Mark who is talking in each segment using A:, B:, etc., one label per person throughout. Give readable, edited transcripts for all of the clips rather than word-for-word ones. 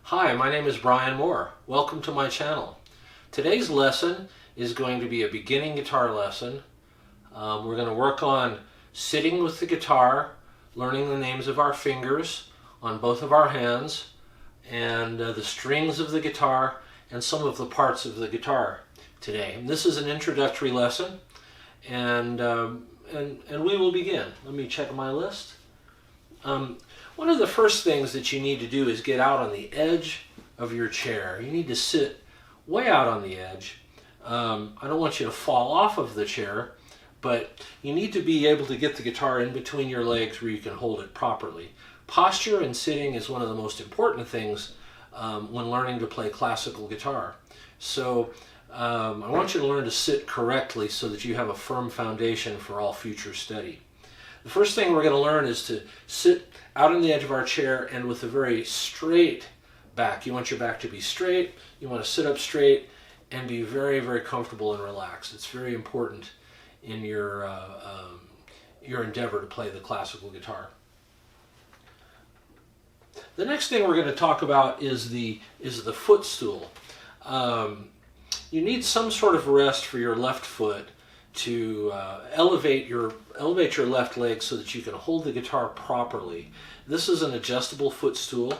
A: Hi, my name is Brian Moore. Welcome to my channel. Today's lesson is going to be a beginning guitar lesson. We're going to work on sitting with the guitar, learning the names of our fingers on both of our hands, and the strings of the guitar and some of the parts of the guitar today. And this is an introductory lesson, and we will begin. Let me check my list. One of the first things that you need to do is get out on the edge of your chair. You need to sit way out on the edge. I don't want you to fall off of the chair, but you need to be able to get the guitar in between your legs where you can hold it properly. Posture and sitting is one of the most important things when learning to play classical guitar. So I want you to learn to sit correctly so that you have a firm foundation for all future study. The first thing we're going to learn is to sit out on the edge of our chair and with a very straight back. You want your back to be straight, you want to sit up straight and be very, very comfortable and relaxed. It's very important in your endeavor to play the classical guitar. The next thing we're going to talk about is the footstool. You need some sort of rest for your left foot to elevate your left leg so that you can hold the guitar properly. This is an adjustable footstool.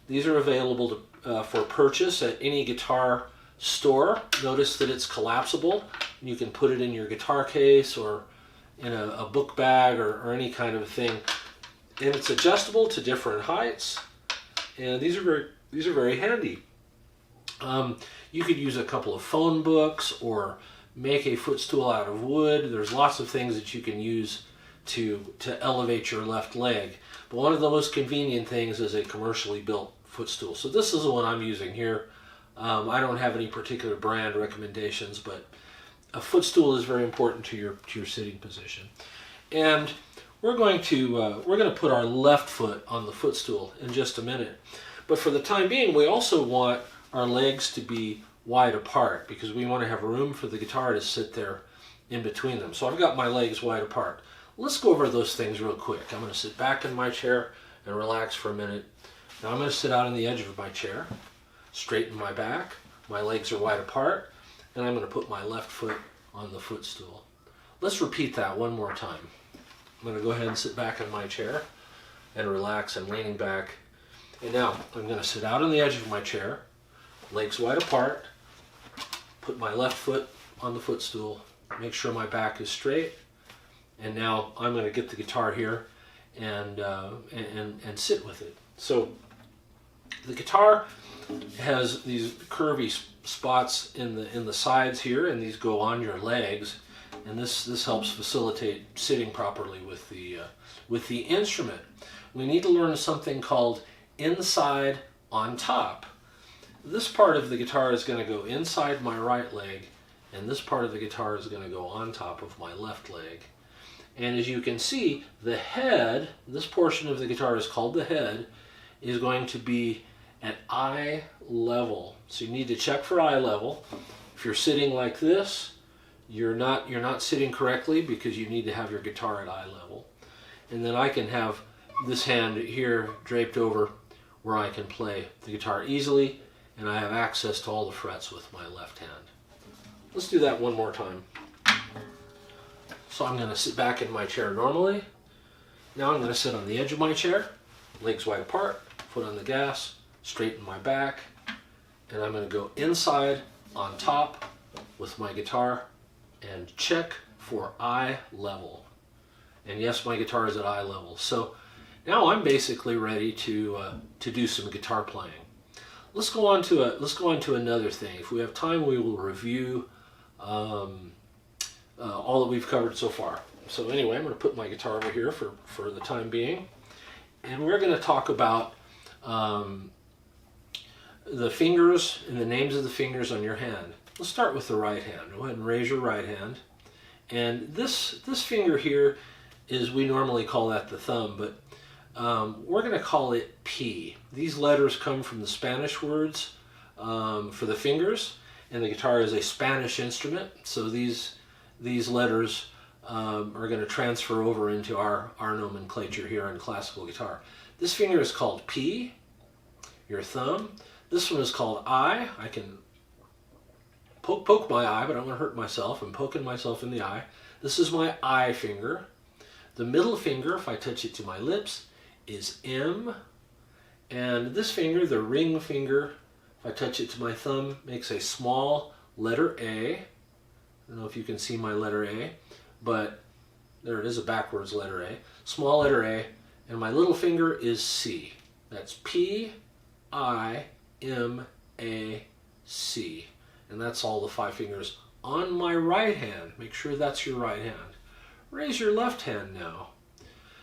A: These are available for purchase at any guitar store. Notice that it's collapsible. You can put it in your guitar case or in a book bag or any kind of thing. And it's adjustable to different heights. And these are very handy. You could use a couple of phone books or make a footstool out of wood. There's lots of things that you can use to elevate your left leg. But one of the most convenient things is a commercially built footstool. So this is the one I'm using here. I don't have any particular brand recommendations, but a footstool is very important to your sitting position. And we're going to put our left foot on the footstool in just a minute. But for the time being, we also want our legs to be wide apart because we want to have room for the guitar to sit there in between them. So I've got my legs wide apart. Let's go over those things real quick. I'm going to sit back in my chair and relax for a minute. Now I'm going to sit out on the edge of my chair, straighten my back, my legs are wide apart, and I'm going to put my left foot on the footstool. Let's repeat that one more time. I'm going to go ahead and sit back in my chair and relax. I'm leaning back. And now I'm going to sit out on the edge of my chair, legs wide apart, put my left foot on the footstool, make sure my back is straight, and now I'm going to get the guitar here and sit with it. So the guitar has these curvy spots in the sides here, and these go on your legs, and this helps facilitate sitting properly with the instrument. We need to learn something called inside on top. This part of the guitar is going to go inside my right leg, and this part of the guitar is going to go on top of my left leg. And as you can see, the head, this portion of the guitar is called the head, is going to be at eye level. So you need to check for eye level. If you're sitting like this, you're not sitting correctly because you need to have your guitar at eye level. And then I can have this hand here draped over where I can play the guitar easily, and I have access to all the frets with my left hand. Let's do that one more time. So I'm going to sit back in my chair normally. Now I'm going to sit on the edge of my chair, legs wide apart, foot on the gas, straighten my back, and I'm going to go inside on top with my guitar and check for eye level. And yes, my guitar is at eye level. So now I'm basically ready to do some guitar playing. Let's go on to another thing. If we have time, we will review all that we've covered so far. So anyway, I'm going to put my guitar over here for the time being, and we're going to talk about the fingers and the names of the fingers on your hand. Let's start with the right hand. Go ahead and raise your right hand, and this finger here is, we normally call that the thumb, but we're going to call it P. These letters come from the Spanish words for the fingers, and the guitar is a Spanish instrument, so these letters are going to transfer over into our nomenclature here in classical guitar. This finger is called P. your thumb. This one is called I. I can poke my eye, but I don't want to hurt myself. I'm poking myself in the eye. This is my I finger. The middle finger, if I touch it to my lips, is M. And this finger, the ring finger, if I touch it to my thumb, makes a small letter A. I don't know if you can see my letter A, but there it is, a backwards letter A. Small letter A. And my little finger is C. That's P, I, M, A, C. And that's all the 5 fingers on my right hand. Make sure that's your right hand. Raise your left hand now.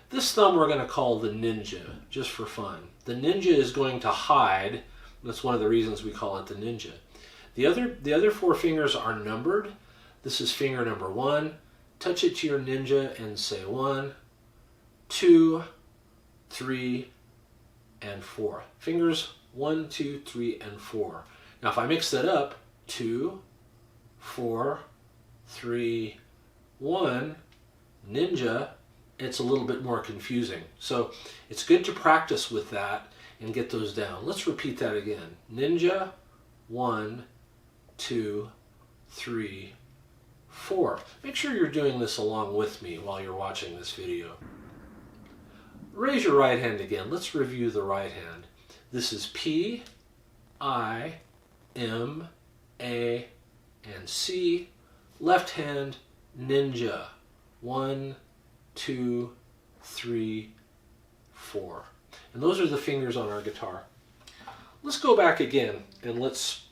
A: This thumb we're going to call the ninja, just for fun. The ninja is going to hide. That's one of the reasons we call it the ninja. The other 4 fingers are numbered. This is finger number 1. Touch it to your ninja and say 1, 2, 3, and 4. Fingers 1, 2, 3, and 4. Now if I mix that up, 2, 4, 3, 1, ninja, it's a little bit more confusing. So it's good to practice with that and get those down. Let's repeat that again. Ninja, 1, 2, 3, 4. Make sure you're doing this along with me while you're watching this video. Raise your right hand again. Let's review the right hand. This is P, I, M, A, and C. Left hand, ninja. 1, 2, 3, 4. And those are the fingers on our guitar. Let's go back again and let's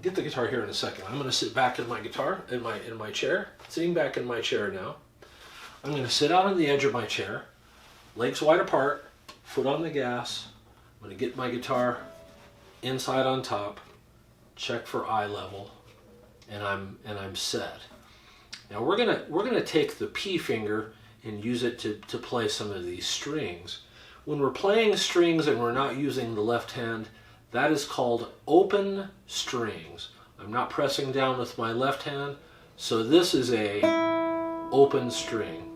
A: get the guitar here in a second. I'm going to sit back in my guitar, in my chair. Sitting back in my chair now. I'm going to sit out on the edge of my chair, legs wide apart, foot on the gas. I'm going to get my guitar inside on top, check for eye level, and I'm set. Now we're gonna take the P finger and use it to play some of these strings. When we're playing strings and we're not using the left hand, that is called open strings. I'm not pressing down with my left hand, so this is a open string.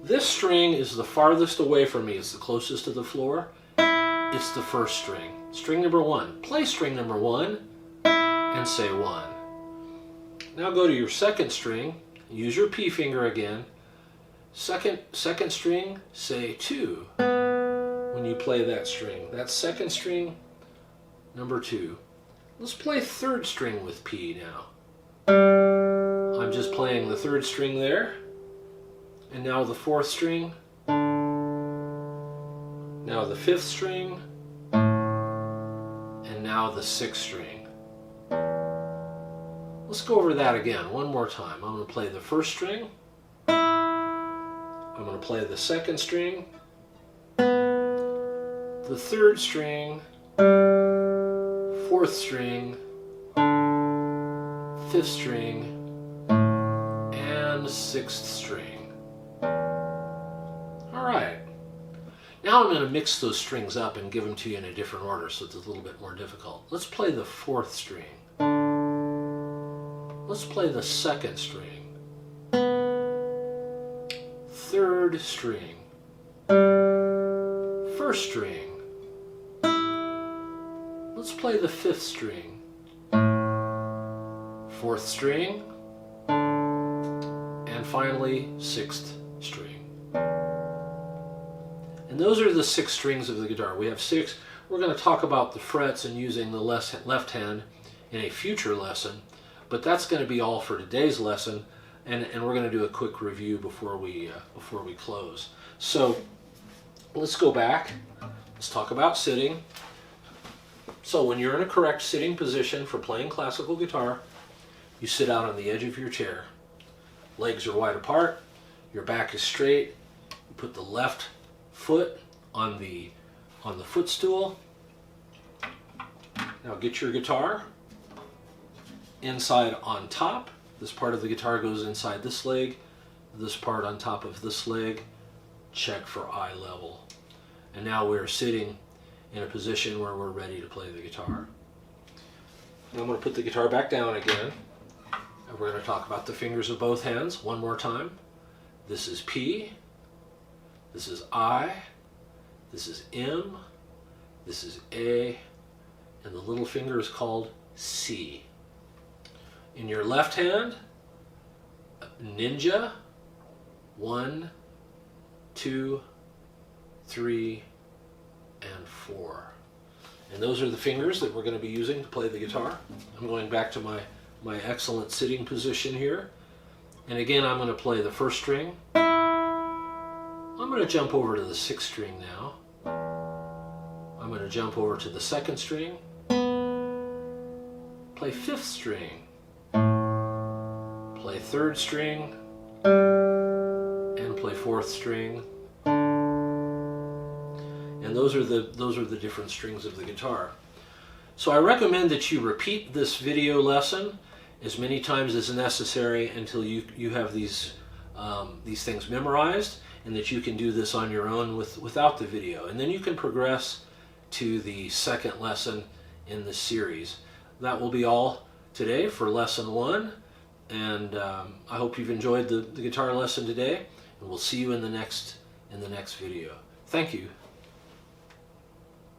A: This string is the farthest away from me. It's the closest to the floor. It's the first string. String number 1. Play string number 1 and say 1. Now go to your second string. Use your P finger again. Second string, say 2 when you play that string. That's second string, number 2. Let's play third string with P now. I'm just playing the third string there. And now the fourth string. Now the fifth string. And now the sixth string. Let's go over that again one more time. I'm going to play the first string. I'm going to play the second string, the third string, fourth string, fifth string, and sixth string. All right. Now I'm going to mix those strings up and give them to you in a different order so it's a little bit more difficult. Let's play the fourth string. Let's play the second string, third string, first string. Let's play the fifth string, fourth string, and finally sixth string. And those are the 6 strings of the guitar. We have 6. We're going to talk about the frets and using the left hand in a future lesson. But that's going to be all for today's lesson, and we're going to do a quick review before we close. So let's go back. Let's talk about sitting. So when you're in a correct sitting position for playing classical guitar, you sit out on the edge of your chair. Legs are wide apart. Your back is straight. You put the left foot on the footstool. Now get your guitar inside on top. This part of the guitar goes inside this leg, this part on top of this leg. Check for eye level. And now we're sitting in a position where we're ready to play the guitar. Now I'm going to put the guitar back down again, and we're going to talk about the fingers of both hands one more time. This is P, this is I, this is M, this is A, and the little finger is called C. In your left hand, ninja, 1, 2, 3, and 4. And those are the fingers that we're going to be using to play the guitar. I'm going back to my excellent sitting position here. And again, I'm going to play the first string. I'm going to jump over to the 6th string now. I'm going to jump over to the 2nd string. Play 5th string. Play 3rd string. And play 4th string. And those are the different strings of the guitar. So I recommend that you repeat this video lesson as many times as necessary until you have these things memorized, and that you can do this on your own without the video. And then you can progress to the second lesson in the series. That will be all today for lesson 1, and I hope you've enjoyed the guitar lesson today, and we'll see you in the next video. Thank you.